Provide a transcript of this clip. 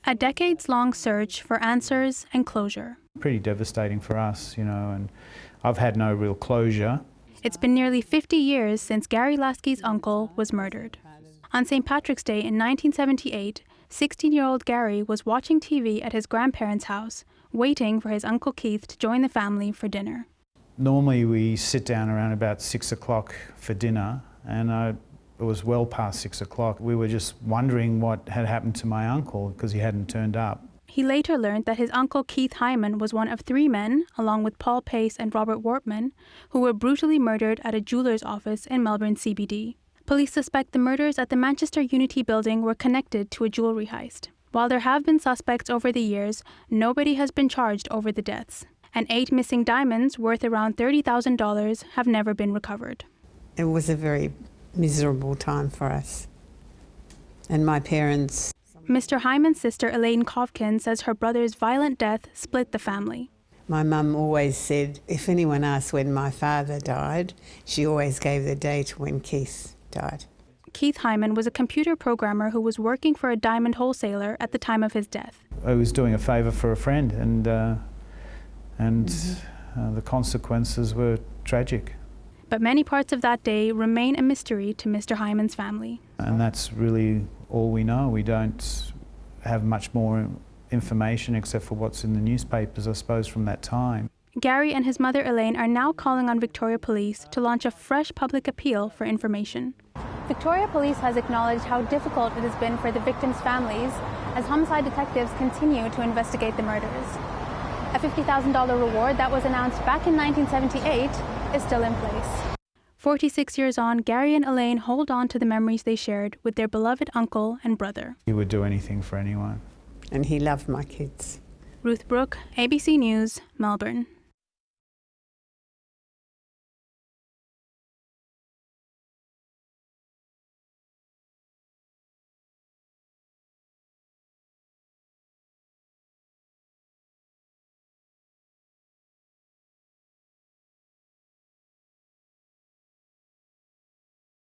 A decades-long search for answers and closure. Pretty devastating for us, and I've had no real closure. It's been nearly 50 years since Gary Lasky's uncle was murdered. On St. Patrick's Day in 1978, 16-year-old Gary was watching TV at his grandparents' house, waiting for his Uncle Keith to join the family for dinner. Normally we sit down around about 6 o'clock for dinner, and it was well past 6 o'clock. We were just wondering what had happened to my uncle because he hadn't turned up. He later learned that his uncle Keith Hyman was one of 3 men, along with Paul Pace and Robert Wortman, who were brutally murdered at a jeweller's office in Melbourne CBD. Police suspect the murders at the Manchester Unity building were connected to a jewellery heist. While there have been suspects over the years, nobody has been charged over the deaths, and 8 missing diamonds worth around $30,000 have never been recovered. It was a very miserable time for us. And my parents... Mr. Hyman's sister Elaine Kovkin says her brother's violent death split the family. My mum always said if anyone asked when my father died, she always gave the date when Keith died. Keith Hyman was a computer programmer who was working for a diamond wholesaler at the time of his death. I was doing a favour for a friend, and the consequences were tragic. But many parts of that day remain a mystery to Mr. Hyman's family. And that's really all we know. We don't have much more information except for what's in the newspapers, I suppose, from that time. Gary and his mother Elaine are now calling on Victoria Police to launch a fresh public appeal for information. Victoria Police has acknowledged how difficult it has been for the victims' families as homicide detectives continue to investigate the murders. A $50,000 reward that was announced back in 1978 is still in place. 46 years on, Gary and Elaine hold on to the memories they shared with their beloved uncle and brother. He would do anything for anyone. And he loved my kids. Ruth Brooke, ABC News, Melbourne.